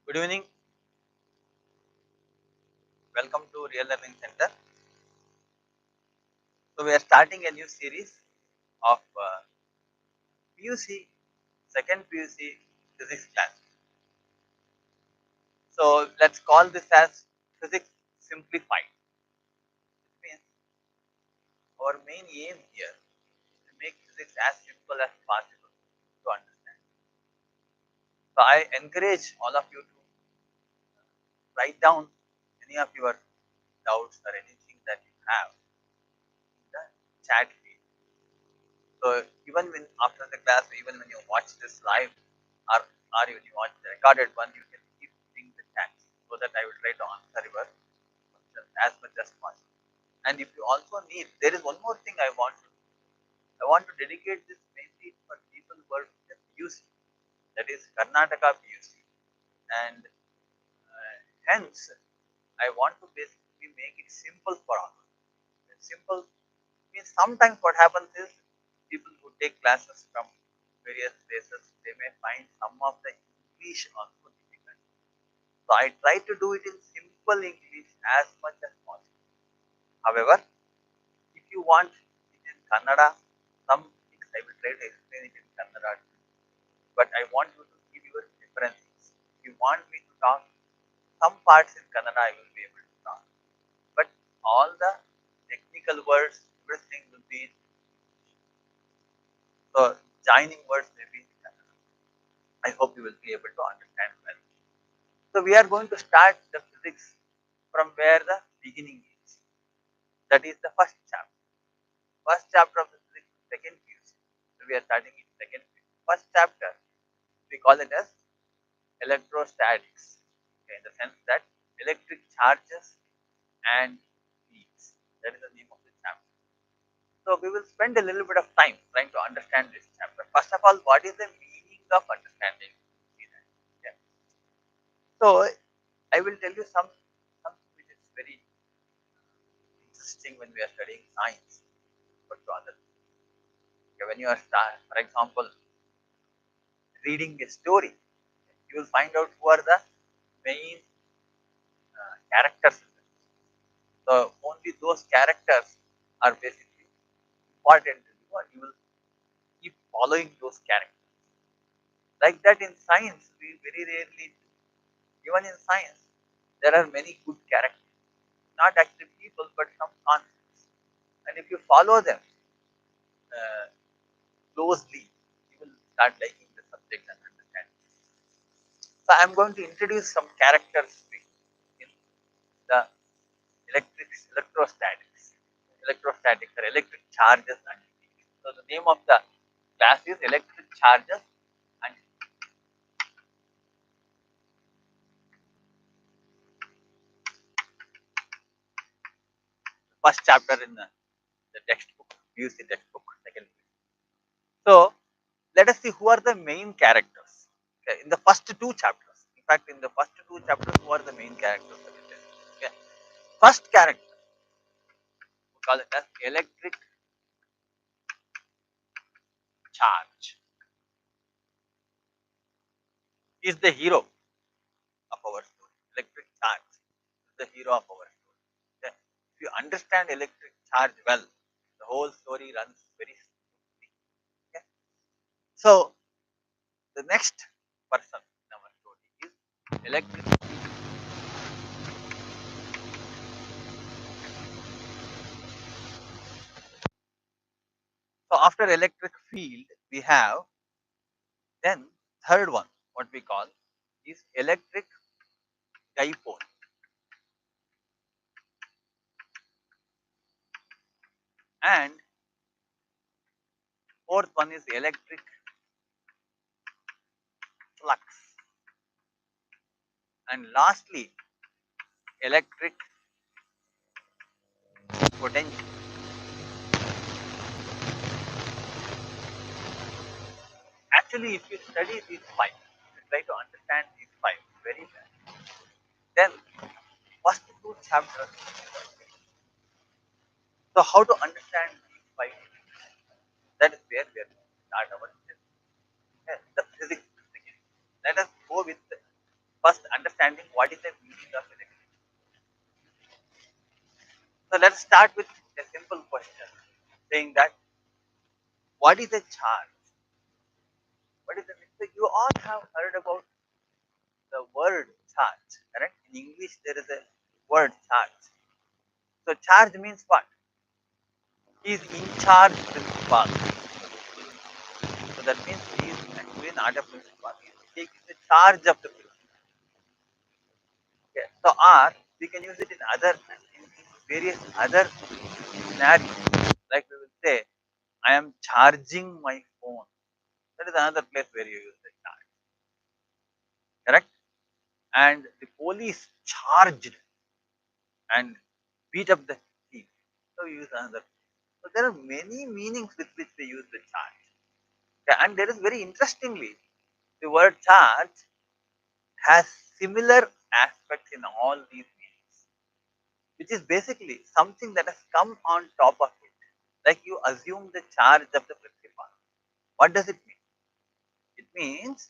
Good evening. Welcome to Real Learning Center. So we are starting a new series of PUC, second PUC physics class. So let's call this as Physics Simplified. Which means our main aim here is to make physics as simple as possible to understand. So I encourage all of you to write down any of your doubts or anything that you have in the chat feed. So even when after the class, even when you watch this live or when you watch the recorded one, you can keep putting the chat so that I will try to answer your questions as much as possible. And if you also need, there is one more thing I want to dedicate this mainly for people who are in the PUC, that is Karnataka PUC, and hence I want to basically make it simple for all. Simple means sometimes what happens is people who take classes from various places, they may find some of the English also difficult. So I try to do it in simple English as much as possible. However, if you want it in Kannada, some things I will try to explain it in Kannada too. But I want you to give your preferences. If you want me to talk some parts in Kannada, I will be able to talk. But all the technical words, everything will be in so joining words may be in Kannada. I hope you will be able to understand well. So we are going to start the physics from where the beginning is. That is the first chapter. First chapter of the physics, second PUC. So we are starting in second PUC. First chapter, we call it as electrostatics. Okay, in the sense that electric charges and fields. That is the name of the chapter. So we will spend a little bit of time trying to understand this chapter. First of all, what is the meaning of understanding? Okay. So I will tell you something which is very interesting when we are studying science, but to others. Okay, when you are for example, reading a story, you will find out who are the main characters. So only those characters are basically important to you, and you will keep following those characters. Like that in science, we very rarely do. Even in science, there are many good characters, not actually people, but some concepts. And if you follow them uh, closely, you will start liking the subject and understand. So I am going to introduce some characters in the electrostatics or electric charges and fields. So the name of the class is electric charges and first chapter in the textbook, PUC textbook, second. So let us see who are the main characters. Okay, in the first two chapters. In fact, in the first two chapters, who are the main characters? Okay. First character, we call it as electric charge, is the hero of our story. Electric charge is the hero of our story. Okay. If you understand electric charge well, the whole story runs very smoothly. Okay. So the next person in our story is electric. So after electric field, we have then third one, what we call is electric dipole, and fourth one is electric flux, and lastly electric potential. Actually, if you study these five, if you try to understand these five very well, then first two chapters. So how to understand these five? That is where we are going to start our the physics. Let us go with first understanding what is the meaning of electric. So let's start with a simple question saying that what is a charge? What is the so you all have heard about the word charge, correct? In English there is a word charge. So charge means what? He is in charge principal. So that means he is actually not a principal. He is taking the charge of the principal. Okay. So R we can use it in other in various other scenarios. Like we will say, I am charging my phone. That is another place where you use the charge. Correct? And the police charged and beat up the thief. So we use another. So there are many meanings with which we use the charge. Okay. And there is very interestingly, the word charge has similar aspects in all these meanings, which is basically something that has come on top of it. Like you assume the charge of the principal. What does it mean? It means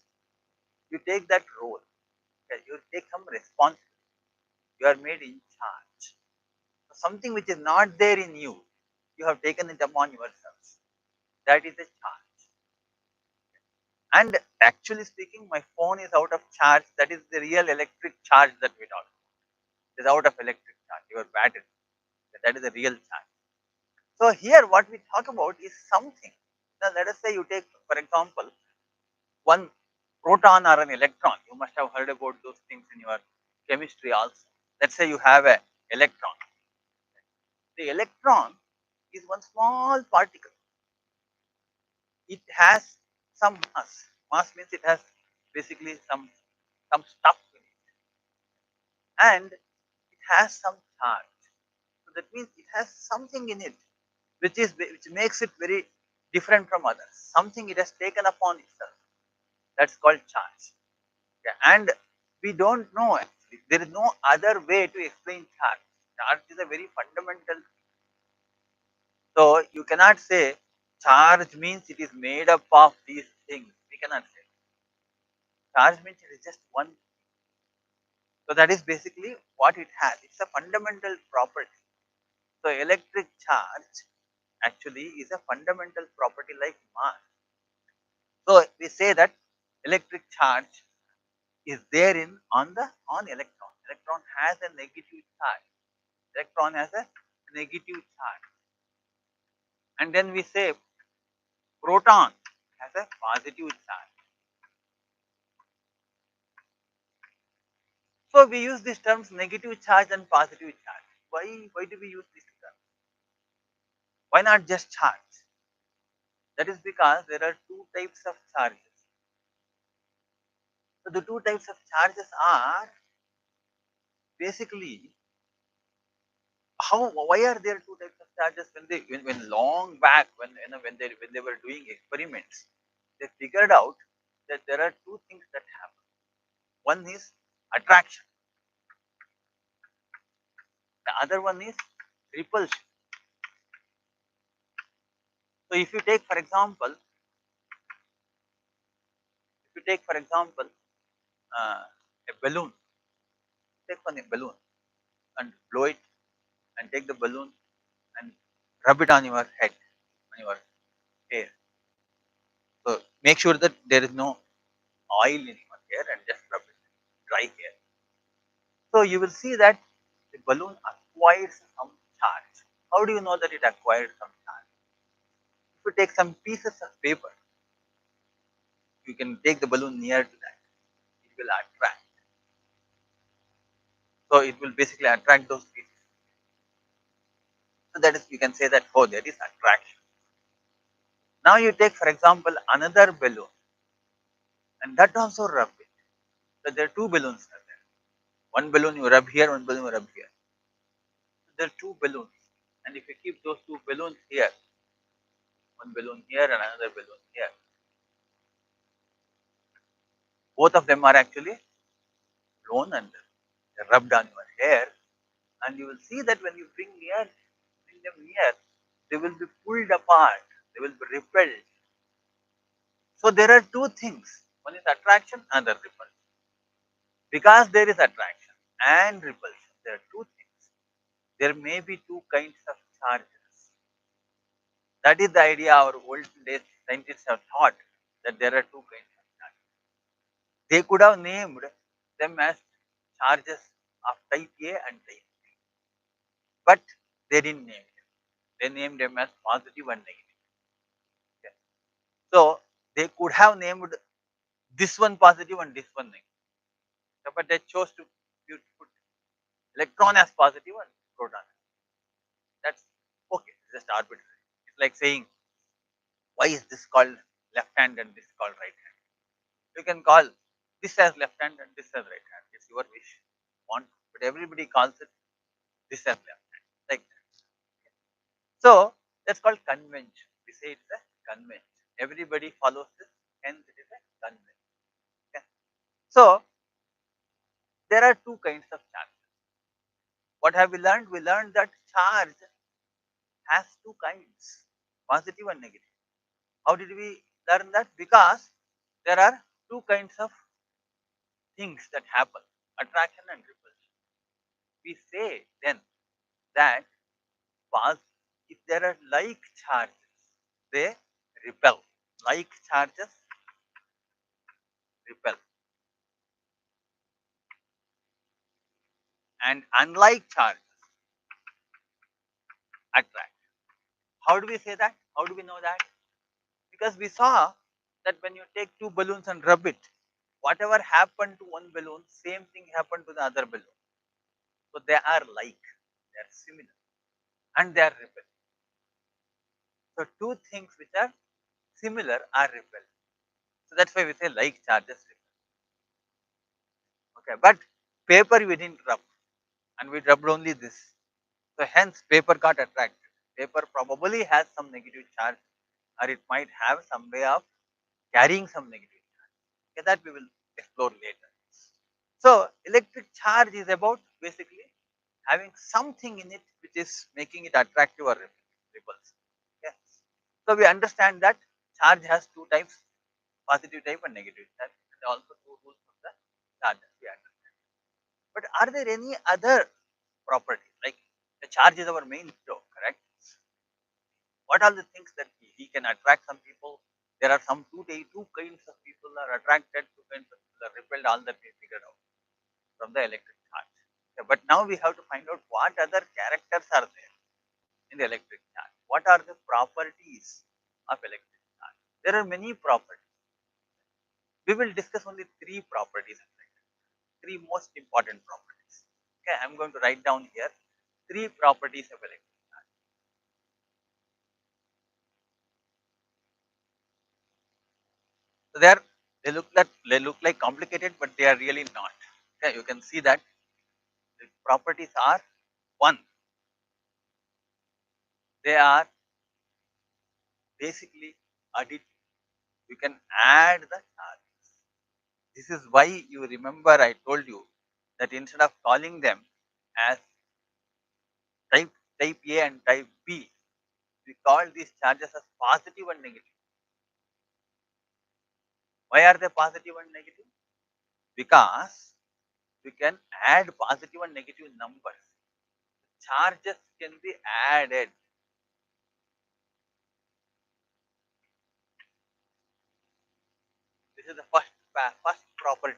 you take that role, okay, you take some responsibility, you are made in charge. So something which is not there in you, you have taken it upon yourself. That is a charge. And actually speaking, my phone is out of charge. That is the real electric charge that we talk about. It is out of electric charge, your battery. That is the real charge. So here what we talk about is something. Now let us say you take, for example, one proton or an electron. You must have heard about those things in your chemistry also. Let's say you have a electron. The electron is one small particle. It has some mass. Mass means it has basically some stuff in it, and it has some charge. So that means it has something in it which makes it very different from others. Something it has taken upon itself. That's called charge. Okay. And we don't know actually. There is no other way to explain charge. Charge is a very fundamental. So you cannot say charge means it is made up of these things. We cannot say. Charge means it is just one. So that is basically what it has. It's a fundamental property. So electric charge actually is a fundamental property like mass. So we say that electric charge is there in on electron. Electron has a negative charge. Electron has a negative charge. And then we say proton has a positive charge. So we use these terms negative charge and positive charge. Why do we use these terms? Why not just charge? That is because there are two types of charges. So the two types of charges are basically how why are there two types of charges when long back when they were doing experiments they figured out that there are two things that happen. One is attraction, the other one is repulsion. So if you take for example a balloon, take one a balloon and blow it and take the balloon and rub it on your head, on your hair. So make sure that there is no oil in your hair and just rub it, dry hair. So you will see that the balloon acquires some charge. How do you know that it acquired some charge? If you take some pieces of paper, you can take the balloon near to that. It will attract. So it will basically attract those pieces. So that is you can say that oh there is attraction. Now you take for example another balloon and that also rub it. So there are two balloons are there. One balloon you rub here, one balloon you rub here. So there are two balloons. And if you keep those two balloons here, one balloon here and another balloon here, both of them are actually blown and rubbed on your hair, and you will see that when you bring them near, they will be pulled apart, they will be repelled. So there are two things, one is attraction and the repulsion. Because there is attraction and repulsion, there are two things. There may be two kinds of charges. That is the idea our old days scientists have thought, that there are two kinds of charges. They could have named them as charges of type A and type B, but they didn't name them. They named them as positive and negative. Okay. So they could have named this one positive and this one negative, but they chose to put electron as positive and proton. That's okay, it's just arbitrary. It's like saying, why is this called left hand and this called right hand? You can call this as left hand and this as right hand. It's your wish. Want, but everybody calls it this as left hand. Like that. So that's called convention. We say it's a convention. Everybody follows this, hence it is a convention. Okay. So there are two kinds of charges. What have we learned? We learned that charge has two kinds, positive and negative. How did we learn that? Because there are two kinds of things that happen, attraction and repulsion. We say then that if there are like charges, they repel. Like charges repel, and unlike charges attract. How do we say that? How do we know that? Because we saw that when you take two balloons and rub it, whatever happened to one balloon, same thing happened to the other balloon. So they are like, they are similar, and they are repelled. So two things which are similar are repelled. So that's why we say like charges repel. Okay, but paper we didn't rub, and we rubbed only this. So hence paper got attracted. Paper probably has some negative charge, or it might have some way of carrying some negative charge. Okay, that we will explore later. So electric charge is about basically having something in it which is making it attractive or repulsive. Okay. So we understand that charge has two types, positive type and negative type. And also two rules of the charges we understand. But are there any other properties? Like the charge is our main flow, correct? What are the things that he can attract some people? There are some two kinds of people are attracted, two kinds of people are repelled, all that we figured out from the electric charge. Okay, but now we have to find out what other characters are there in the electric charge. What are the properties of electric charge? There are many properties. We will discuss only three properties of electric charge, three most important properties. Okay, I am going to write down here three properties of electric charge. So they look like complicated, but they are really not. Okay, you can see that the properties are one. They are basically additive. You can add the charge. This is why you remember I told you that instead of calling them as type type A and type B, we call these charges as positive and negative. Why are they positive and negative? Because we can add positive and negative numbers. Charges can be added. This is the first property.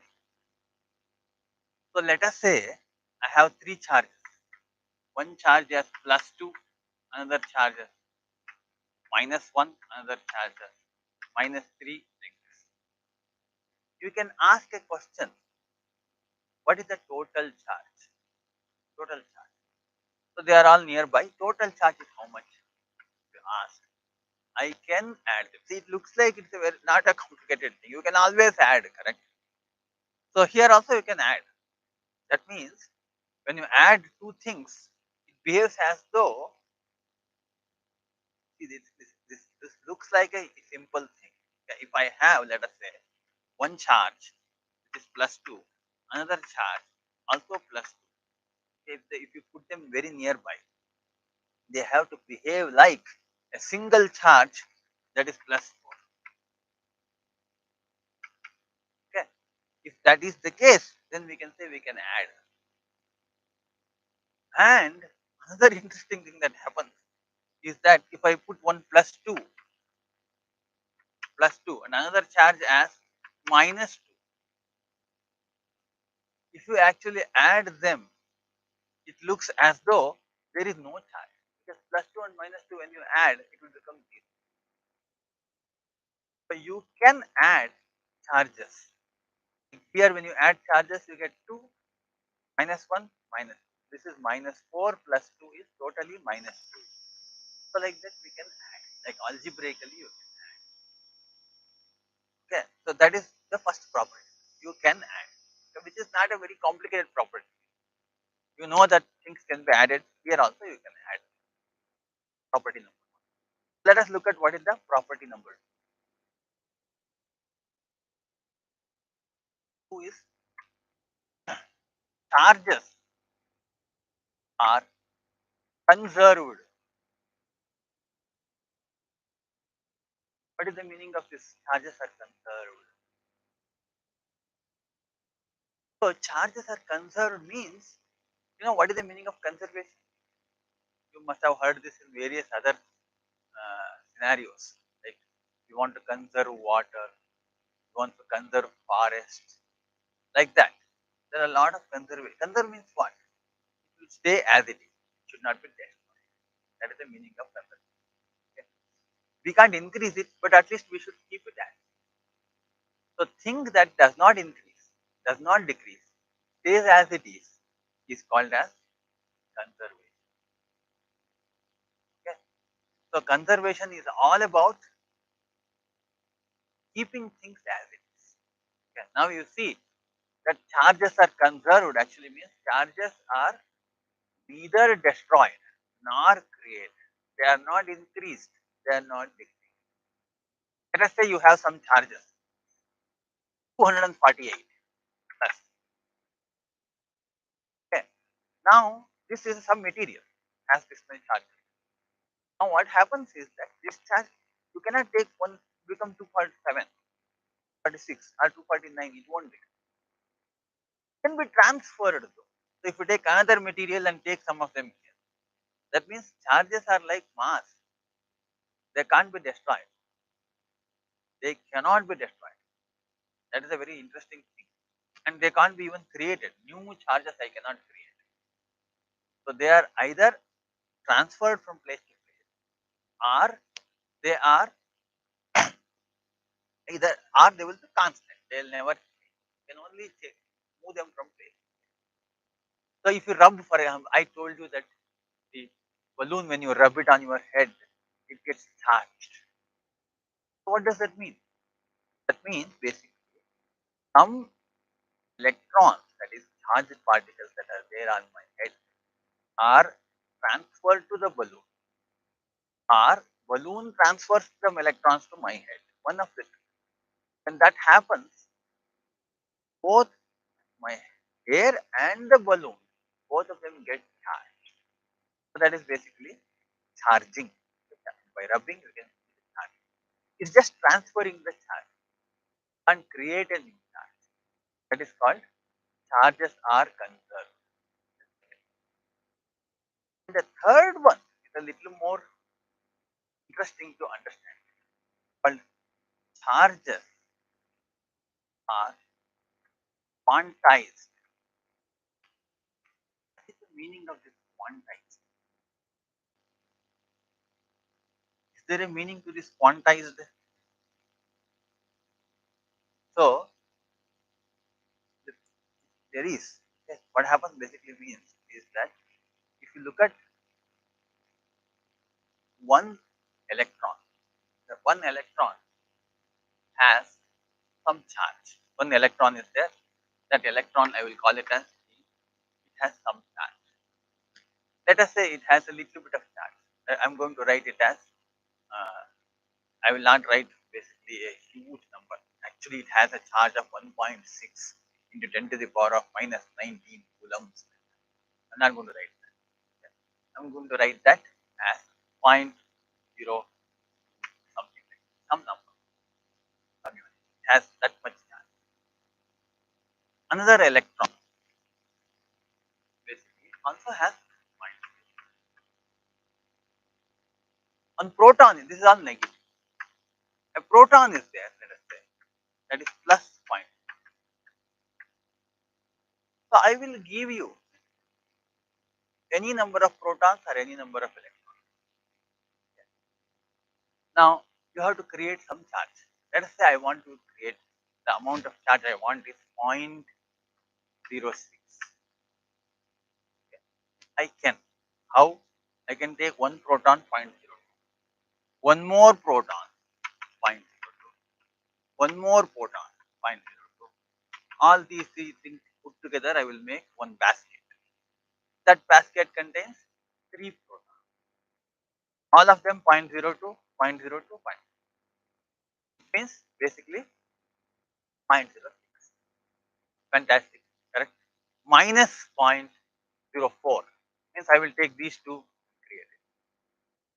So let us say I have three charges. One charge as +2, another charge as -1, another charge as -3, like this. You can ask a question, what is the total charge? Total charge. So they are all nearby. Total charge is how much? You ask. I can add them. See, it looks like it's a not a complicated thing. You can always add, correct? So here also you can add. That means when you add two things, it behaves as though, see, this looks like a simple thing. Okay, if I have, let us say, one charge which is +2, another charge also +2. If you put them very nearby, they have to behave like a single charge that is +4. Okay. If that is the case, then we can say we can add. And another interesting thing that happens is that if I put one plus 2 and another charge as minus 2, if you actually add them, it looks as though there is no charge, because plus 2 and minus 2, when you add, it will become 0. So you can add charges. Here when you add charges, you get 2 minus 1 minus 2. This is minus 4 plus 2 is totally minus 2. So like that we can add, like algebraically you can. Okay, so that is the first property. You can add, which is not a very complicated property. You know that things can be added. Here also you can add property number. Let us look at what is the property number 2 is charges are conserved. What is the meaning of this? Charges are conserved. So charges are conserved means, what is the meaning of conservation? You must have heard this in various other scenarios. Like you want to conserve water, you want to conserve forests, like that. There are a lot of conservation. Conserve means what? It will stay as it is. It should not be destroyed. That is the meaning of conservation. Okay. We can't increase it, but at least we should keep it as. So thing that does not increase, does not decrease, stays as it is called as conservation. Okay. So conservation is all about keeping things as it is. Okay. Now you see that charges are conserved actually means charges are neither destroyed nor created. They are not increased, they are not decreased. Let us say you have some charges, 248 plus. Okay. Now this is some material has this many charges. Now what happens is that this charge, you cannot take one become 247, 36 or 249, it won't be. It can be transferred though. So if you take another material and take some of them here, that means charges are like mass. They can't be destroyed. They cannot be destroyed. That is a very interesting thing. And they can't be even created. New charges I cannot create. So they are either transferred from place to place, or they are either, or they will be constant. They will never change. You can only change, move them from place. So if you rub, for example, I told you that the balloon, when you rub it on your head, it gets charged. So what does that mean? That means basically some electrons, that is charged particles that are there on my head, are transferred to the balloon, or balloon transfers some electrons to my head. One of the two. When that happens, both my hair and the balloon, both of them get charged. So that is basically charging. By rubbing, you can see the charge. It's just transferring the charge and create a new charge. That is called charges are conserved. And the third one is a little more interesting to understand. Called charges are quantized. What is the meaning of this quantized? Is there a meaning to this quantized? So there is. Yes, what happens basically means is that if you look at one electron, the one electron has some charge. One electron is there. That electron, I will call it as E. It has some charge. Let us say it has a little bit of charge. I'm going to write it as, uh, I will not write basically a huge number. Actually, it has a charge of 1.6 into 10 to the power of minus 19 coulombs. I'm not going to write that. I'm going to write that as 0.0 something, like some number. It has that much charge. Another electron basically also has point. On proton, this is all negative. A proton is there, let us say, that is plus point. So I will give you any number of protons or any number of electrons. Now you have to create some charge. Let us say I want to create the amount of charge I want is 0.06. I can. How? I can take one proton 0.02, one more proton 0.02, one more proton 0.02. All these three things put together, I will make one basket. That basket contains three protons. All of them 0.02, 0.02, 0.02. Means basically 0.06. Fantastic, correct? Minus 0.04 means I will take these two and create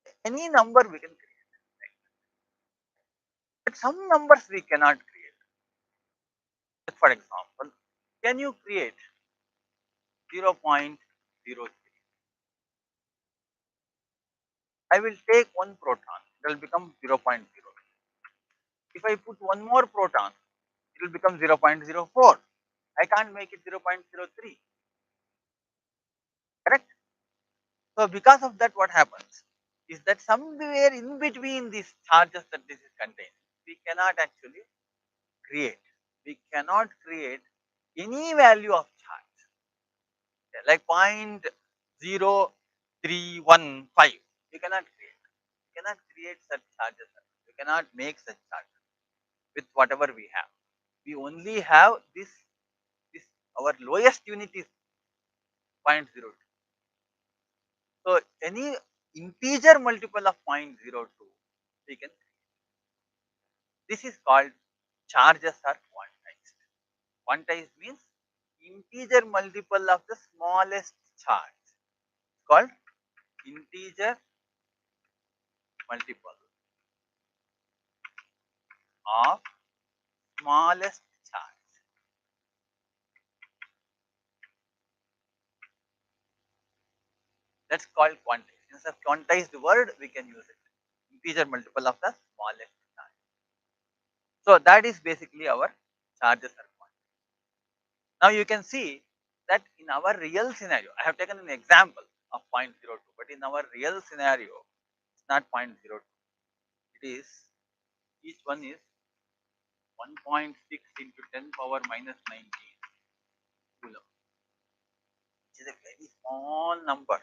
it. Any number we can create, right? But some numbers we cannot create. For example, can you create 0.03? I will take one proton, it will become 0.0. If I put one more proton, it will become 0.04. I can't make it 0.03, correct? So because of that, what happens is that somewhere in between these charges that this is contained, we cannot actually create. We cannot create any value of charge, like 0.0315. We cannot create. We cannot create such charges. We cannot make such charges with whatever we have. We only have this our lowest unit is 0.02. So any integer multiple of 0.02 we can. This is called charges are quantized. Quantized means integer multiple of the smallest charge, called integer multiple of smallest charge. That's called quantized. Instead of quantized word, we can use it. Integer multiple of the smallest charge. So that is basically our charges are quantized. Now you can see that in our real scenario, I have taken an example of 0.02, but in our real scenario, it's not 0.02. It is, each one is 1.6 into 10 power minus 19 coulomb, which is a very small number,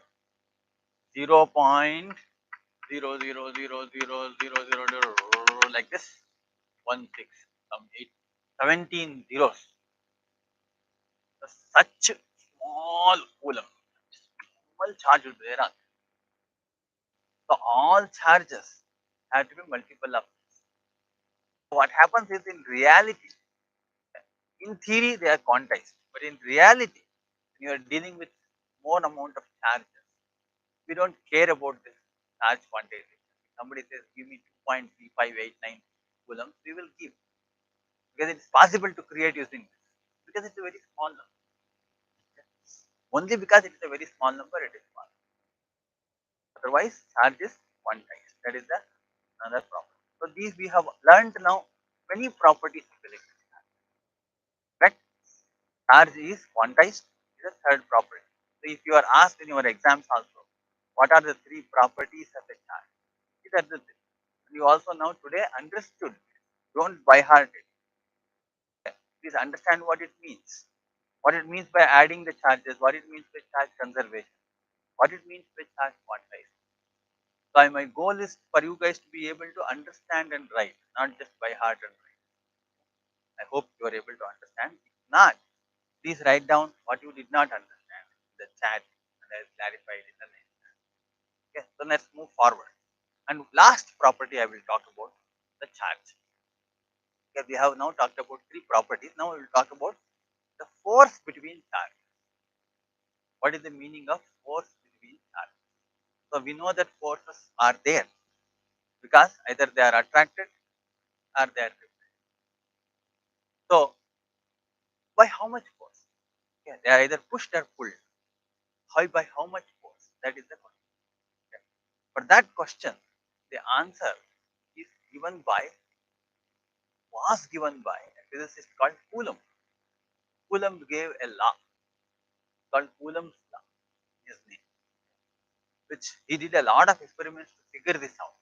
0.0000000 like this, 16, some 8, 17 zeros. So such small coulomb, small charge will be there on. So all charges have to be multiple of this. What happens is in reality, in theory they are quantized, but in reality, when you are dealing with more amount of charges, we don't care about this charge quantization. If somebody says give me 2.3589 coulombs, we will give, because it is possible to create using this, because it's a very small number. Only because it is a very small number, it is small. Otherwise, charge is quantized. That is the another property. So these we have learned now many properties of electric charge. Correct? Charge is quantized is the third property. So if you are asked in your exams also, what are the three properties of a charge? These are the three. And you also now today understood. Don't by heart it. Please understand what it means. What it means by adding the charges, what it means by charge conservation, what it means by charge quantized. So my goal is for you guys to be able to understand and write, not just by heart and write. I hope you are able to understand. If not, please write down what you did not understand in the chat and I will clarify it in the next. Okay, so let's move forward. And last property I will talk about the charge. Okay, we have now talked about three properties. Now we will talk about the force between charges. What is the meaning of force between charges? So we know that forces are there because either they are attracted or they are repelled. So by how much force? Okay. They are either pushed or pulled. How by how much force? That is the question. Okay. For that question, the answer is given by was given by a physicist called Coulomb. Coulomb gave a law called Coulomb's law, his name, which he did a lot of experiments to figure this out,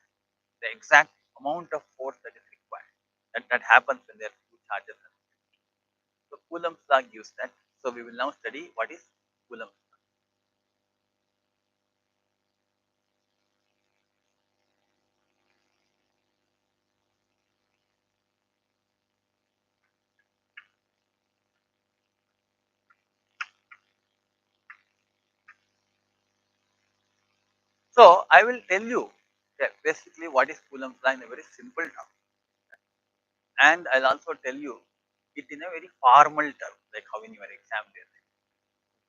the exact amount of force that is required. That happens when there are two charges. So Coulomb's law gives that. So we will now study what is Coulomb's law. So I will tell you basically what is Coulomb's law in a very simple term, and I'll also tell you it in a very formal term, like how in your exam they say.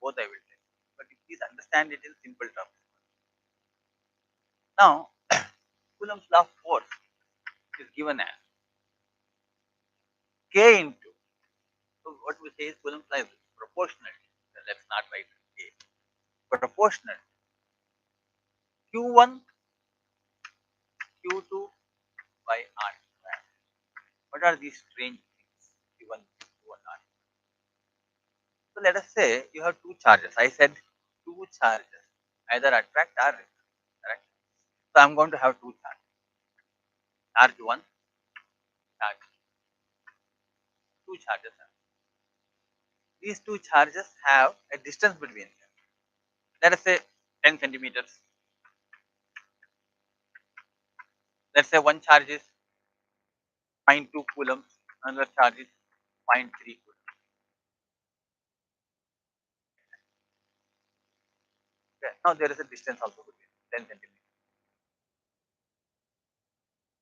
Both I will tell you, but you please understand it in simple terms. Now, Coulomb's law of force is given as K into, so what we say is Coulomb's law is proportional. Let's not write K. Proportional Q1 Q2 by R square. What are these strange things? Q1 Q1 R. So let us say you have two charges. I said two charges either attract or repel. Correct? So I am going to have two charges. Charge 1, charge 2 charges. These two charges have a distance between them. Let us say 10 centimeters. Let's say one charge is 0.2 coulombs, another charge is 0.3 coulombs. Okay. Now there is a distance also between 10 centimeters.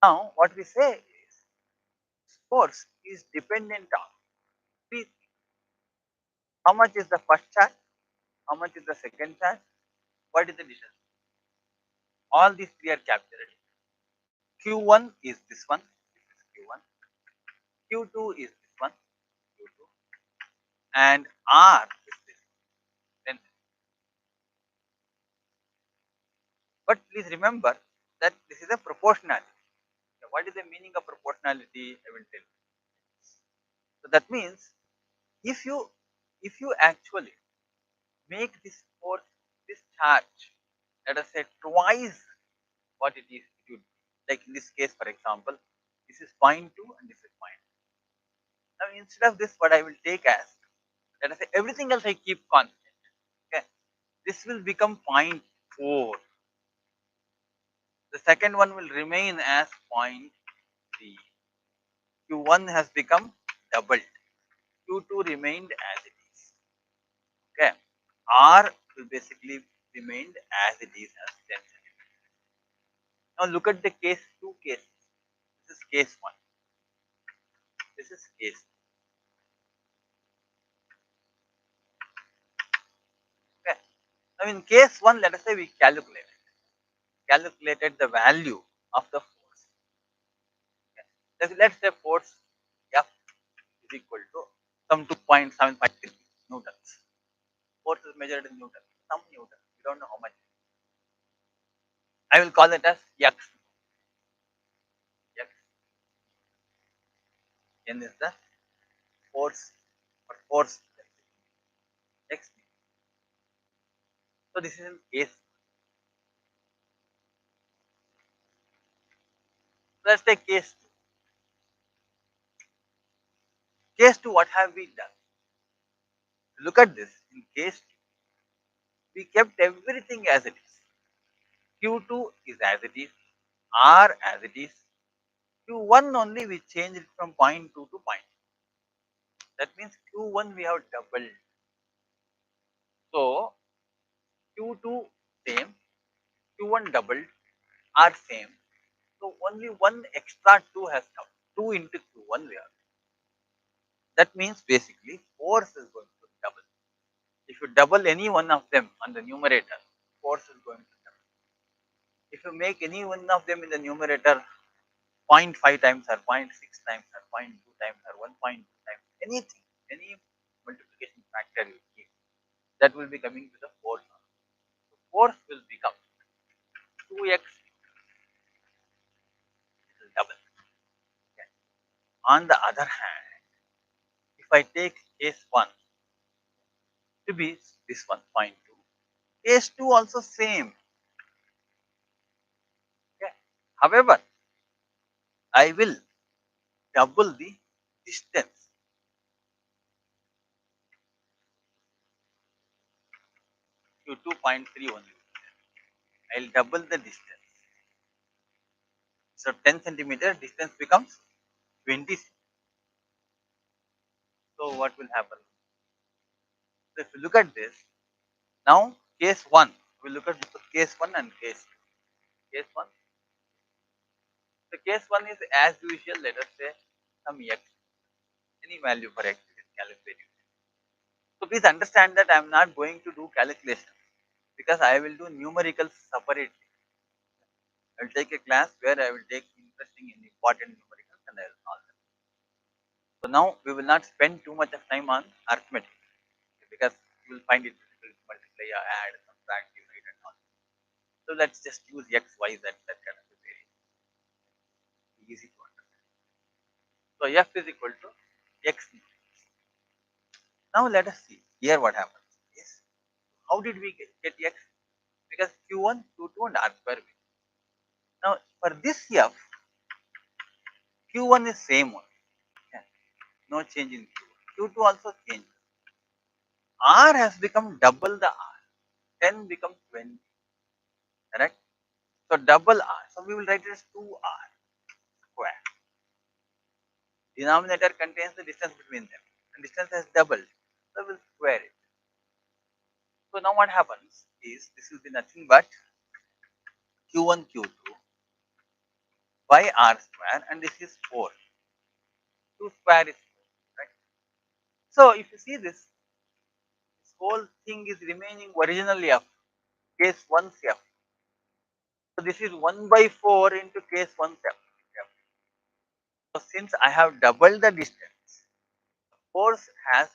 Now what we say is force is dependent on three things. How much is the first charge? How much is the second charge? What is the distance? All these three are captured. Q1 is this one. This is Q1. Q2 is this one. Q2. And R is this. Then, but please remember that this is a proportionality. What is the meaning of proportionality? I will tell you. So that means if you actually make this force, this charge, let us say twice what it is, it would be. Like in this case, for example, this is 0.2 and this is 0.2. Now instead of this, what I will take as, let us say everything else I keep constant. Okay, this will become 0.4. The second one will remain as 0.3. Q1 has become doubled. Q2 remained as it is. Okay, R will basically remained as it is as 10 centimeters. Now look at the case 2 cases. This is case 1. This is case 2. Okay. Now in case 1, let us say we calculated the value of the force. Okay. Let's say force F is equal to some 2.753 newtons. Force is measured in newtons, some newtons. We don't know how much. I will call it as X. X. N is the force or force. X. So this is in case. Let's take case 2. Case 2, what have we done? Look at this. In case 2, we kept everything as it is. Q2 is as it is, R as it is. Q1 only we changed it from 0.2 to 0.2. That means Q1 we have doubled. So Q2 same, Q1 doubled, R same. So only one extra 2 has come. 2 into Q1 we have. That means basically force is going to double. If you double any one of them on the numerator, force is going to double. If you make any one of them in the numerator 0.5 times or 0.6 times or 0.2 times or 1.2 times, anything, any multiplication factor you keep, that will be coming to the force. So force will become 2x double. Okay. On the other hand, if I take case 1 to be this one, 0.2, case 2 also same. Okay. However, I will double the distance to 2.3 only. I will double the distance. So 10 centimeter distance becomes 20. So what will happen? So if you look at this, now case 1, we will look at case 1 and case 2. Case 1. So case 1 is as usual, let us say some x, any value for x, you can calculate it. So please understand that I am not going to do calculation because I will do numerical separately. I will take a class where I will take interesting and important numericals and I will solve them. So now we will not spend too much of time on arithmetic because you will find it difficult to multiply, add, subtract, divide and all. So let's just use x, y, z, that kind of a variable. Easy to understand. So f is equal to x. Now let us see here what happens. Yes. How did we get x? Because q1, q2 and r square. Now for this f, q1 is same one. Yeah. No change in q1. q2 also changed. R has become double the R. 10 becomes 20. Correct? So double R. So we will write it as 2R square. Denominator contains the distance between them. And distance has doubled. So we will square it. So now what happens is this will be nothing but q1 q2 by r square and this is 4. 2 square is 4. Right? So if you see this whole thing is remaining originally f. Case 1 f. So this is 1 by 4 into case 1 f. So since I have doubled the distance, force has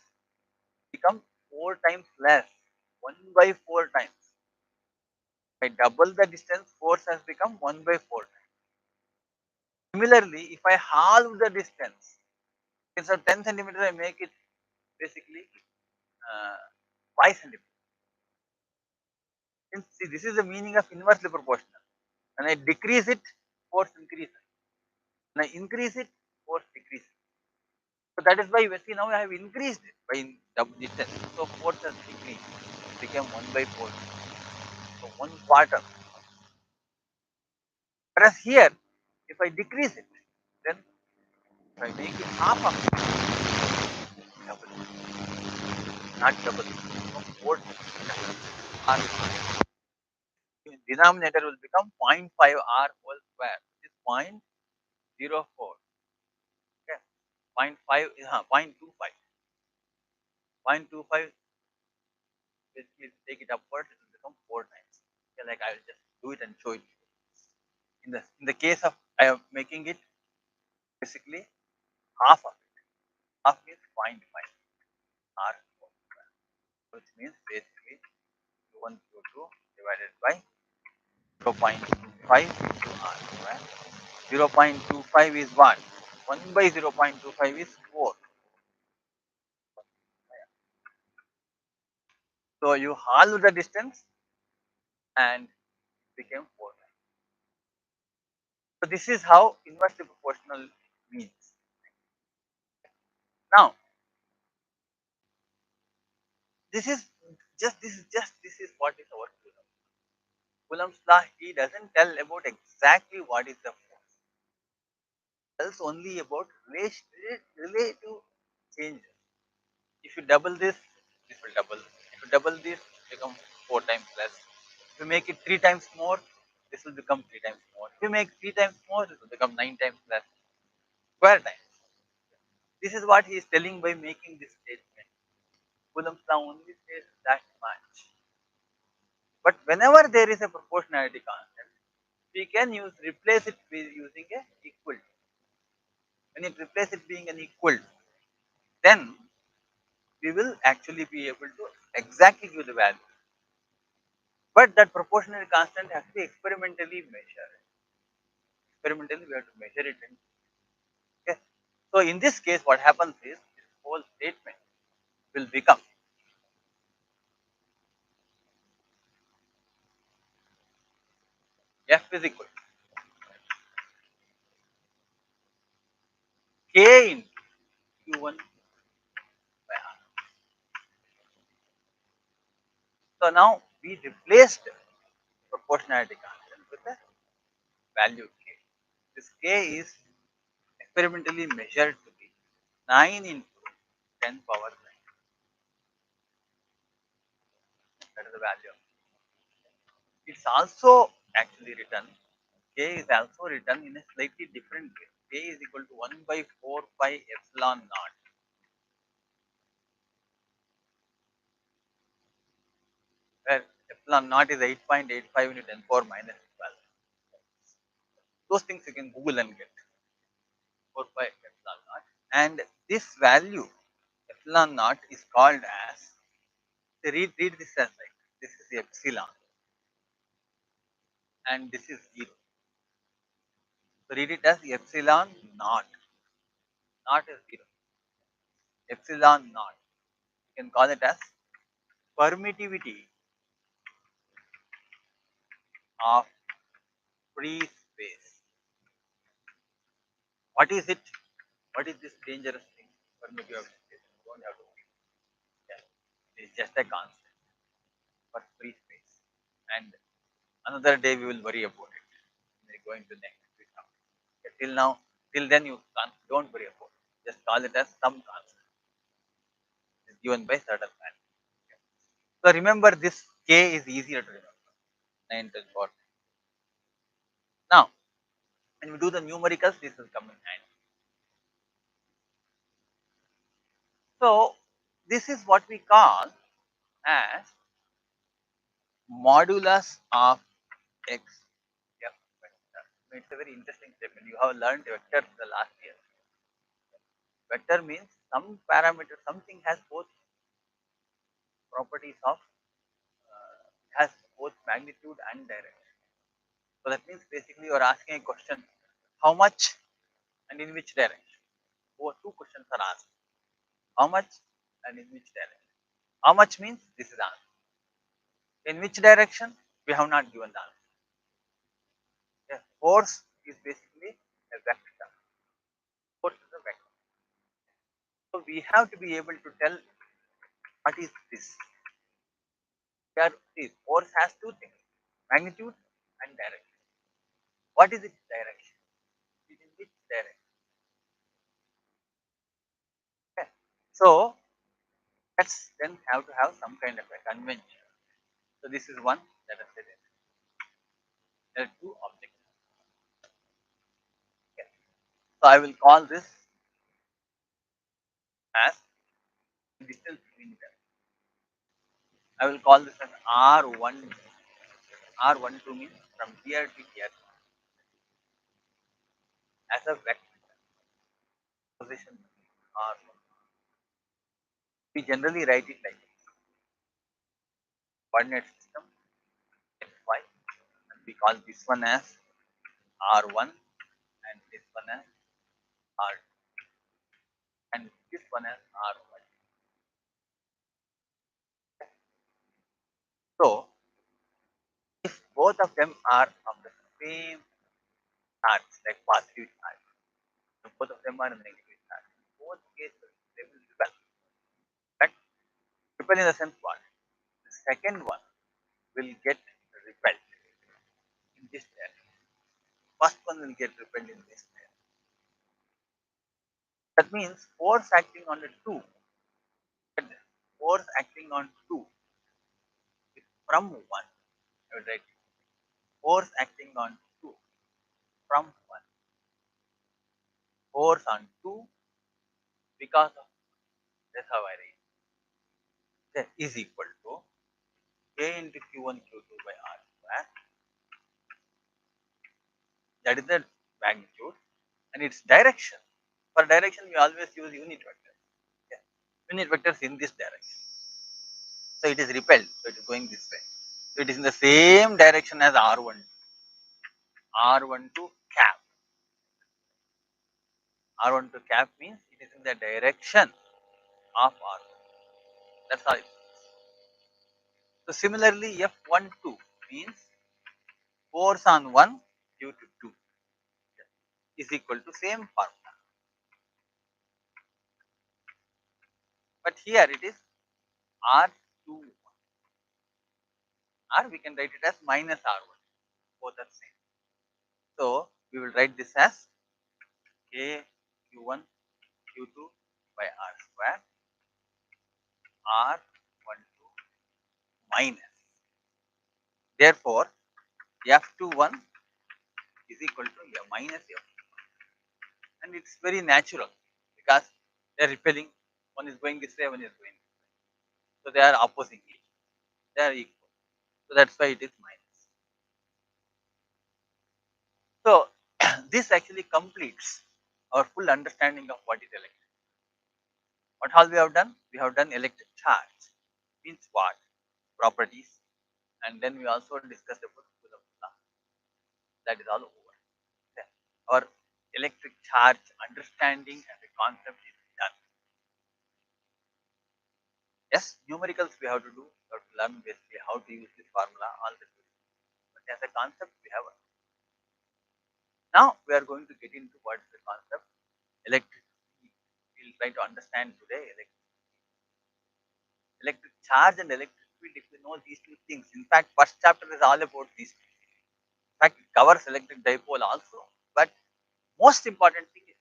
become 4 times less. 1 by 4 times. If I double the distance, force has become 1 by 4 times. Similarly, if I halve the distance, instead of 10 centimeter, I make it basically 5 centimeter. See, this is the meaning of inversely proportional. When I decrease it, force increases. When I increase it, force decreases. So that is why you see now I have increased it by double distance. So force has decreased. It became 1 by 4. So 1/4. Whereas here, if I decrease it, then if I make it half of it, double. Not double. So 4 R. Denominator will become 0.5 R whole square. This is 0.04. Okay. 0.5 is 0.25. 0.25 basically take it upwards, it will become 4 times. Okay, like I will just do it and show it. In the case of I am making it basically half of it. Half is 0.5 R whole square. Which means basically q1 q2 divided by 0.25 into R square. 0.25 is what? 1 by 0.25 is 4. So you halve the distance and became 4 times. So this is how inversely proportional means. Now this is what is our Coulomb. Coulomb's law, he doesn't tell about exactly what is the force. He tells only about relative changes. If you double this will double. If you double this, it becomes 4 times less. If you make it 3 times more, this will become 3 times more. If you make 3 times more, this will become 9 times less. Square times. This is what he is telling by making this statement. Coulomb's law only says that much. But whenever there is a proportionality constant, we can replace it with using a equal to. When it replaces it being an equal to, then we will actually be able to exactly give the value. But that proportionality constant has to be experimentally measured. Experimentally, we have to measure it. Okay. So in this case, what happens is this whole statement will become F is equal to K into Q1 by R. So now we replaced proportionality constant with a value K. This K is experimentally measured to be 9 into 10 power 9. That is the value. It's also actually written, K is also written in a slightly different way. K is equal to 1 by 4 pi epsilon naught, where epsilon naught is 8.85 into 10 power minus 12. Those things you can Google and get 4 pi epsilon naught. And this value, epsilon naught, is called as, read this as like, this is epsilon and this is 0. So read it as epsilon naught. Naught is 0. Epsilon naught. You can call it as permittivity of free space. What is it? What is this dangerous thing? Permittivity of free space. You don't have to worry. Yeah. It is just a constant for free space. And another day we will worry about it. We are going to next week. Okay. Till now, till then you don't worry about it. Just call it as some constant. It is given by certain value. Okay. So remember this K is easier to remember. 9 to the power. Now, when we do the numericals, this will come in handy. So, this is what we call as modulus of x f vector. It's a very interesting statement. You have learned vector the last year. Vector means some parameter, something has both properties of, has both magnitude and direction. So that means basically you are asking a question, how much and in which direction? Two questions are asked. How much and in which direction? How much means this is answer. In which direction? We have not given the answer. A force is basically a vector. Force is a vector. So we have to be able to tell what is this. Here, see, force has two things, magnitude and direction. What is its direction? It is in which direction? Okay. So let's then have to have some kind of a convention. So this is one, let us say this. There are two objects. Okay. So I will call this as distance between them. I will call this as R1. R12 means from here to here as a vector position R1. We generally write it like this. Coordinate system xy, and we call this one as R1 and this one as R2 and this one as R1. So if both of them are of the same charge, like positive charge, if both of them are negative charge, in both cases they will repel. But repel in the sense what? The second one will get repelled in this direction. First one will get repelled in this direction. That means force acting on the two, force acting on two is from one. I would write force acting on two from one. Force on two because of, that's how I write, that is equal to K into Q1 Q2 by R square. That is the magnitude and its direction. For direction we always use unit vectors. Yeah. Unit vectors in this direction. So it is repelled. So it is going this way. So it is in the same direction as R1. R12 cap. R12 cap means it is in the direction of R1. That's all. So similarly, F12 means force on 1 due to 2 is equal to same formula. But here it is R2, or we can write it as minus R1. Both are same. So we will write this as K Q1 Q2 by R square R12 minus. Therefore, F21 is equal to minus F, and it's very natural because they are repelling. One is going this way, one is going this way. So they are opposing each. They are equal. So that's why it is minus. So this actually completes our full understanding of what is electric. What all we have done? We have done electric charge. Means what? Properties. And then we also discussed about Coulomb's law. That is all over. Okay. Our electric charge understanding as a concept is done. Yes, numericals we have to do. We have to learn basically how to use this formula, all the things. But as a concept we have. Now we are going to get into what is the concept electric field. We will try to understand today electric charge and electric field. If you know these two things, in fact, first chapter is all about these two. In fact, it covers electric dipole also. But most important thing is,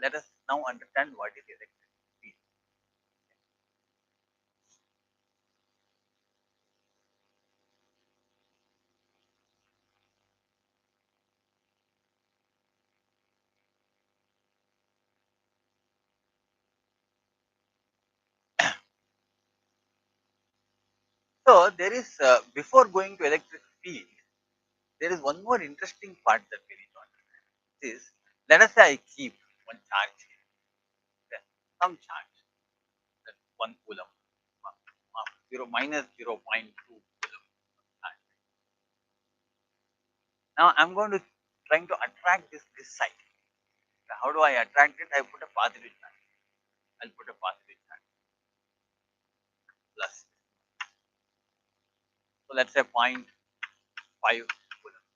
let us now understand what is electric field. So there is before going to electric field, there is one more interesting part that we need to understand. This is, let us say I keep one charge here, okay, some charge, that 1 coulomb, 0 minus 0.2 coulomb charge. Now I am going to trying to attract this side. How do I attract it? I put a positive charge. I'll put a positive charge plus. So let's say 0.5 coulomb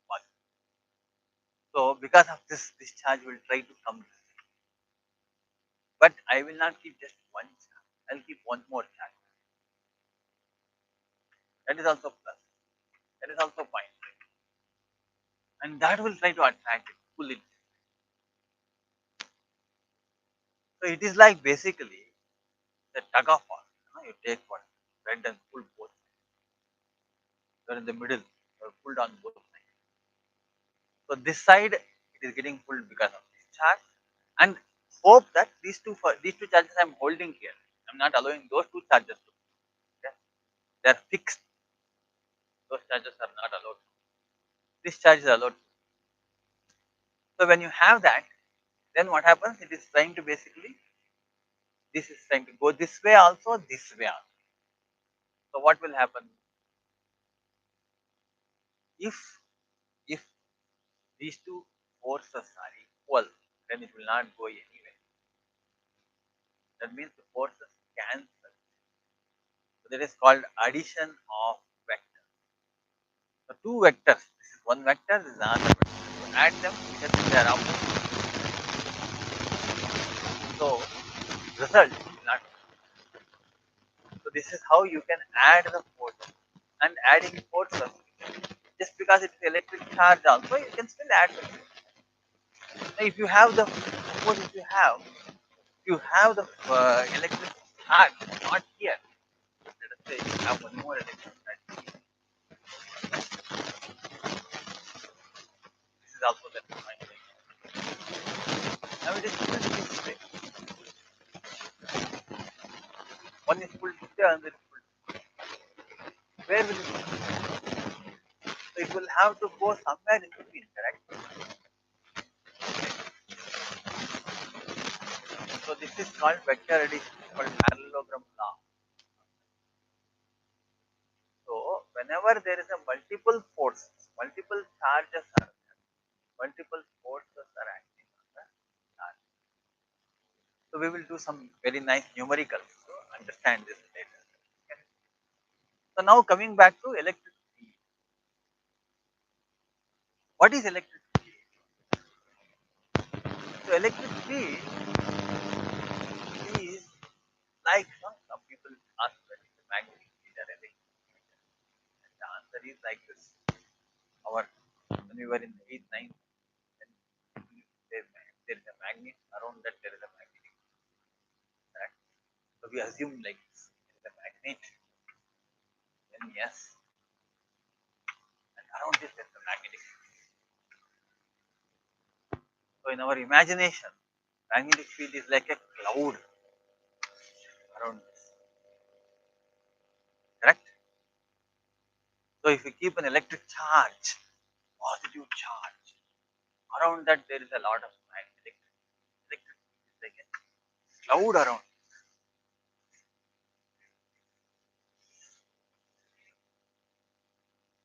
positive. So because of this charge will try to come this way. But I will not keep just one charge. I'll keep one more charge. That is also plus. That is also 0.5. And that will try to attract it, pull it. So it is like basically the tug of war. You take one thread and pull both. You're in the middle. You're pulled on both sides. So this side it is getting pulled because of this charge, and hope that these two charges I am holding here. I am not allowing those two charges to. Okay? They are fixed. Those charges are not allowed. This charge is allowed. So when you have that, then what happens? It is trying to basically, this is trying to go this way also, this way also. So what will happen? If if these two forces are equal, then it will not go anywhere. That means the forces cancel. So that is called addition of vectors. So two vectors. This is one vector, this is another vector. So add them because they are opposite. So result will not. So this is how you can add the forces. And adding forces, just because it's electric charge also, you can still add the force. Now if you have the, suppose if you have the electric charge not here, let us say you have one more electric charge here. This is also the point. Now it is pulled this way. One is pulled this way, another is pulled. Where will it go? So it will have to go somewhere in between, correct? So this is called vector addition, called parallelogram law. whenever there is a multiple forces, multiple charges are there, multiple forces are acting on the charge. So we will do some very nice numericals to understand this later. Okay. So now coming back to electric field. What is electric field? So electric field is like some people ask that is a magnetic field or electric field. And the answer is like this. Our when we were in the 8th, 9th, then there is a magnet around that there is a magnetic field. Correct? So we assume like this. There is a magnet, then yes, and around this there is a magnetic field. So in our imagination, magnetic field is like a cloud around this. Correct? So if we keep an electric charge, positive charge, around that there is a lot of magnetic field is like a cloud around.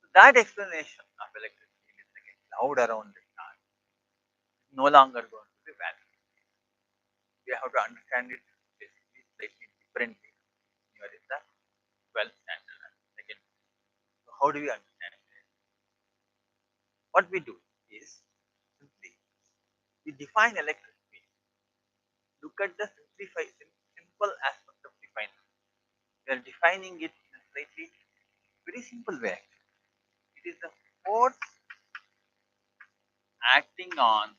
So that explanation of electric field is like a cloud around the charge. It's no longer going to be valid. We have to understand it basically slightly differently. You are in the 12th standard second. So how do we understand it? What we do is simply we define electric field. Look at the simple aspect of defining. We are defining it in a slightly very simple way. It is the force acting on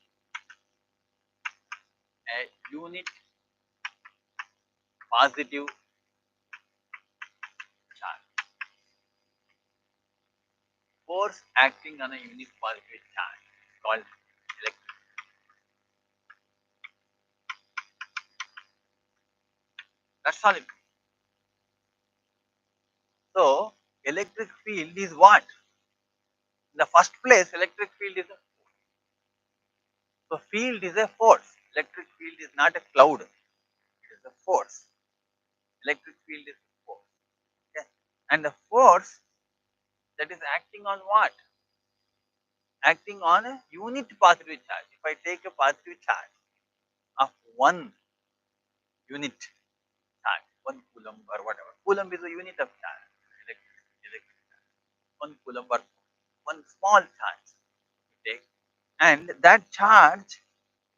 a unit positive charge. Force acting on a unit positive charge is called electric. That's all it is. So electric field is what? In the first place, electric field is a force. So field is a force. Electric field is not a cloud. It is a force. Electric field is a force. Okay? And the force that is acting on what? Acting on a unit positive charge. If I take a positive charge of 1 unit charge, 1 coulomb or whatever. Coulomb is a unit of charge. Electric charge. 1 coulomb or 1 small charge you take, and that charge,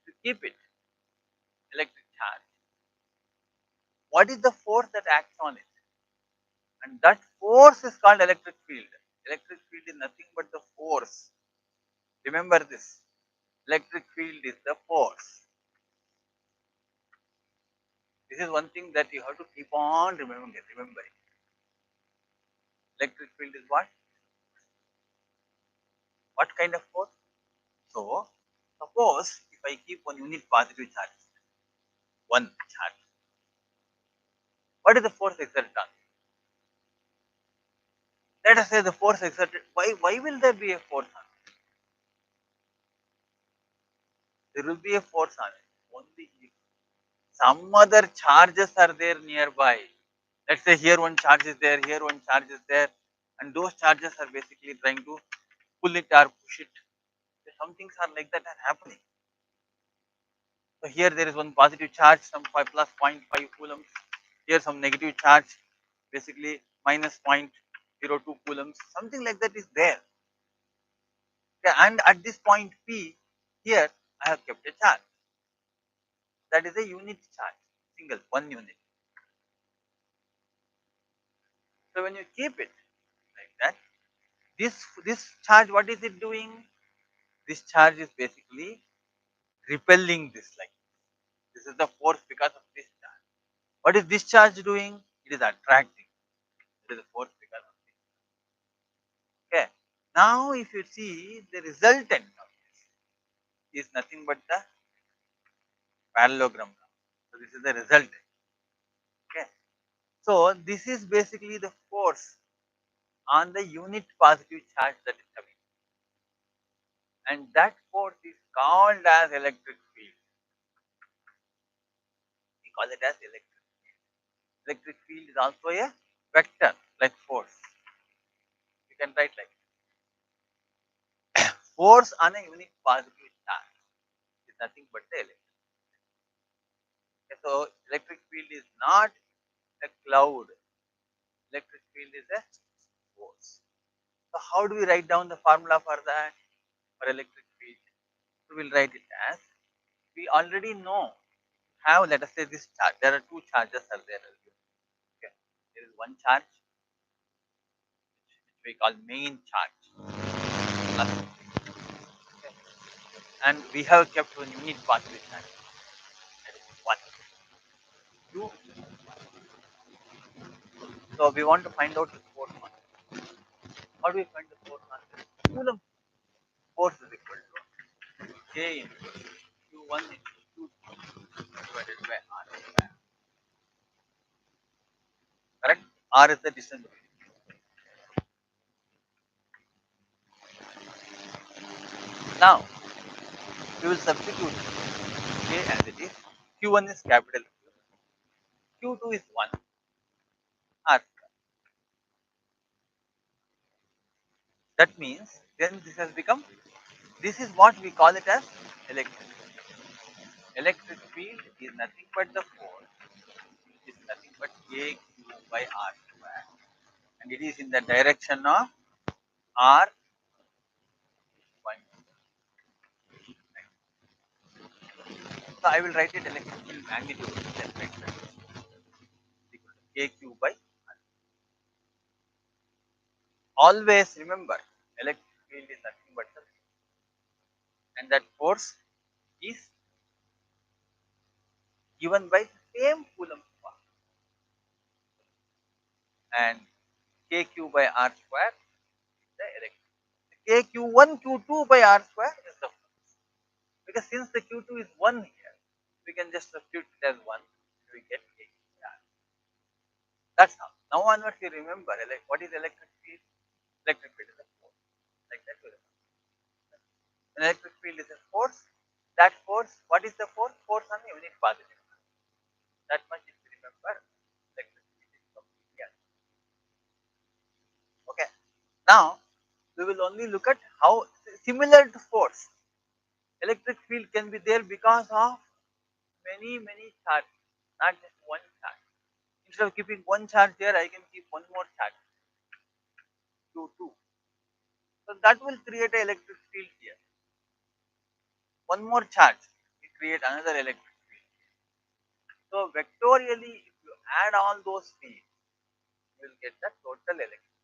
to keep it, electric charge, what is the force that acts on it? And that force is called electric field. Electric field is nothing but the force. Remember this. Electric field is the force. This is one thing that you have to keep on remembering. Electric field is what? What kind of force? So, suppose if I keep one unit positive charge, one charge, what is the force exerted on? Let us say the force exerted. Why will there be a force on it? There will be a force on it only if some other charges are there nearby. Let's say here one charge is there, here one charge is there, and those charges are basically trying to pull it or push it. So some things are like that are happening. So here there is one positive charge, some 5 plus 0.5 coulombs. Here some negative charge, basically minus 0.02 coulombs. Something like that is there. Okay, and at this point P, here I have kept a charge. That is a unit charge, single, one unit. So when you keep it like that, this charge, what is it doing? This charge is basically repelling this, like this is the force because of this charge. What is this charge doing? It is attracting. It is the force because of this. Okay. Now if you see the resultant of this is nothing but the parallelogram. So this is the resultant. Okay. So this is basically the force on the unit positive charge that is coming. And that force is called as electric field. We call it as electric field. Electric field is also a vector like force. force on a unit positive charge is nothing but the electric. Okay, so electric field is not a cloud. Electric field is a force. So how do we write down the formula for that for electric field? So we'll write it as, we already know, have, let us say, this charge. There are two charges are there. Okay. There is one charge which we call main charge plus, okay. And we have kept one unit positive charge, that is 1, 2. So we want to find out the fourth one. How do we find the fourth one? Coulomb force is equal to K into Q1 into Q2 divided by R square. Correct? R is the distance between. Now we will substitute K as it is. Q1 is capital Q, Q2 is 1, R square. That means then this has become, this is what we call it as electric field. Electric field is nothing but the force, is nothing but K Q by R square, and it is in the direction of R 1. So I will write it electric field magnitude equal to KQ by R. Always remember, electric field is nothing but the force, and that force is given by the same Coulomb law, and KQ by R square is the electric. KQ1 Q2 by R square is the force, because since the Q2 is 1 here, we can just substitute it as 1, so we get KQ by R. That's how. Now onwards you remember what is electric field? Electric field is a force. Like that you remember. An electric field is a force. That force, what is the force? Force on the unit positive. That much if you remember, electric field is completely understood. Okay. Now we will only look at how similar to force, electric field can be there because of many charges, not just one charge. Instead of keeping one charge there, I can keep one more charge, Q2. So that will create an electric field here. One more charge will create another electric field. So vectorially, if you add all those fields, you will get the total electric.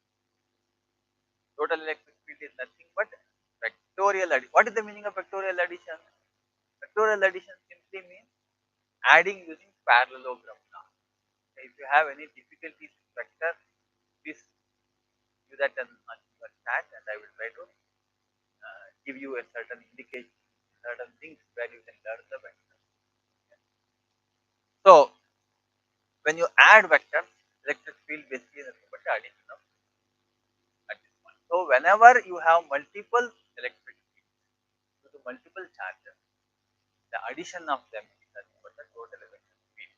Total electric field is nothing but vectorial addition. What is the meaning of vectorial addition? Vectorial addition simply means adding using parallelogram law. If you have any difficulties with vector, please do that on your chat, and I will try to give you a certain indication, certain things where you can learn the vector. So when you add vectors, electric field basically is nothing but the addition of at this point. So whenever you have multiple electric fields due to multiple charges, the addition of them is nothing but the total electric field.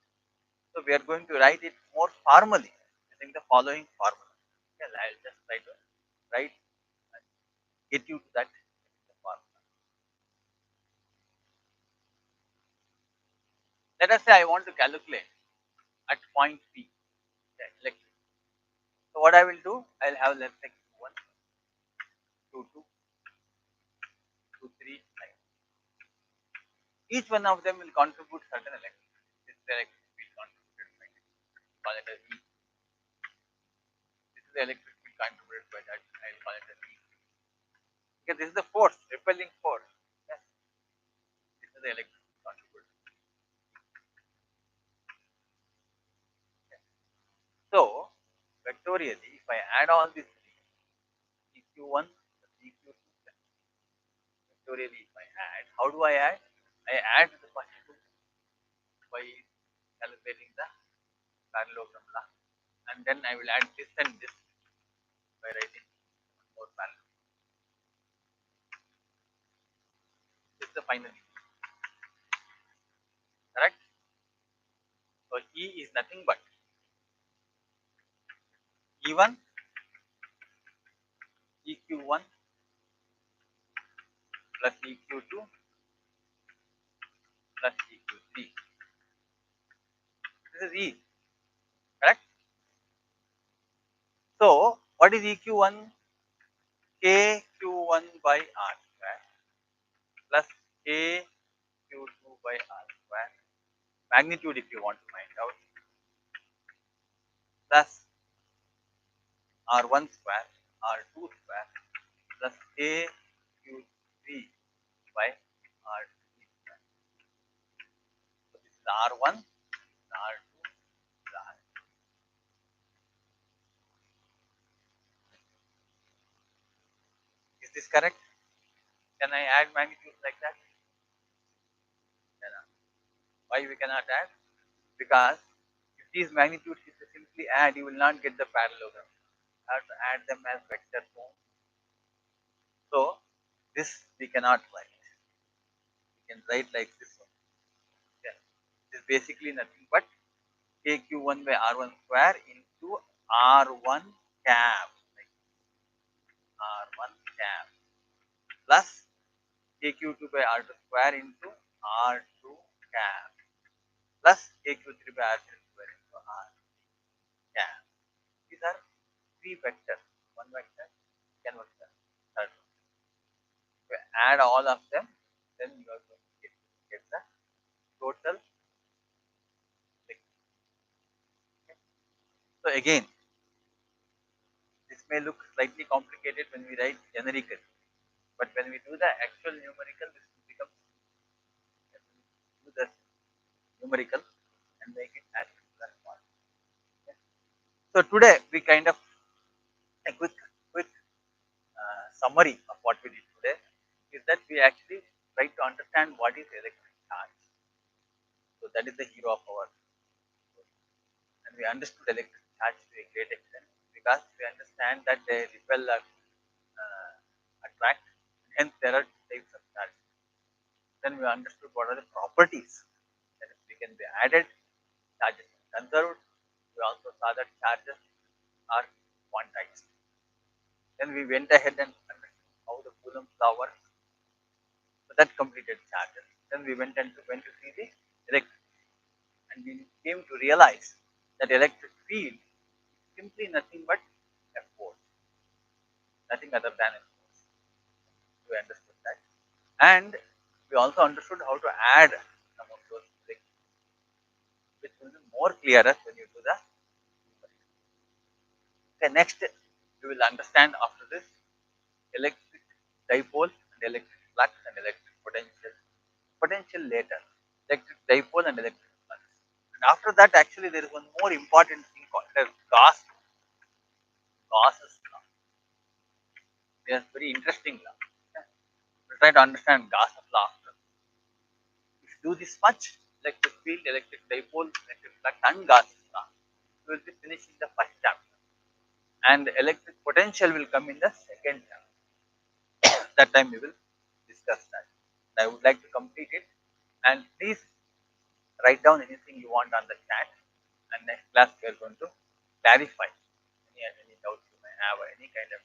So we are going to write it more formally using the following formula. Okay, I will just try to write and get you to that formula. Let us say I want to calculate at point P the electric. So what I will do, I will have, let's say, Q1, Q2, Q3, like each one of them will contribute certain electric. This electric field contributed by this. Call it as E. This is the electric field contributed by that. I will call it as E. Because this is the force, repelling force. Yes. This is the electric field contributed. Okay. So vectorially, if I add all these three, EQ1, EQ2, vectorially if I add, how do I add? I add the first two by calculating the parallelogram law, and then I will add this and this by writing more parallel. This is the final equation, correct? So E is nothing but E1, EQ1, plus EQ2 plus EQ3. This is E, correct? So, what is EQ1? KQ1 by R square plus KQ2 by R square, magnitude if you want to find out, plus R1 square, R2 square plus KQ3 by R3 square. So, this is R1, R2, R. Is this correct? Can I add magnitudes like that? Cannot. Why we cannot add? Because if these magnitudes if you simply add, you will not get the parallelogram. You have to add them as vector form. So this we cannot write. We can write like this one. Okay. This is basically nothing but KQ1 by R1 square into R1 cap, like R1 cap plus KQ2 by R2 square into R2 cap plus KQ3 by R3 square into R cap. These are three vectors. One vector, second vector, third vector. If you add all of them, then you are going to get the total. Okay. So again, this may look slightly complicated when we write generically, but when we do the actual numerical, this becomes do the numerical and make it as simple as possible. Okay. So today we kind of a quick summary of what we did today is that we actually try to understand what is electric charge. So that is the hero of our course. And we understood electric charge to a great extent because we understand that they repel or attract. Hence, there are types of charge. Then we understood what are the properties that we can be added, charges conserved. We also saw that charges are quantized. Then we went ahead and understood how the Coulomb's law works. So that completed charges. Then we went to see the electric, and we came to realize that electric field is simply nothing but a force, nothing other than a force. We understood that, and we also understood how to add some of those things, which will be more clearer when you do the numerical. Okay, next we will understand after this electric dipole and electric flux and electric potential. Potential later, electric dipole and electric flux. And after that, actually, there is one more important thing called as Gauss's law. It is very interesting law. Okay. We'll try to understand Gauss's law after. If you do this much, electric field, electric dipole, electric flux, and Gauss's law, we will be finishing the first chapter. And electric potential will come in the second chapter. That time we will discuss that. I would like to complete it, and please write down anything you want on the chat, and next class we are going to clarify any doubts you may have or any kind of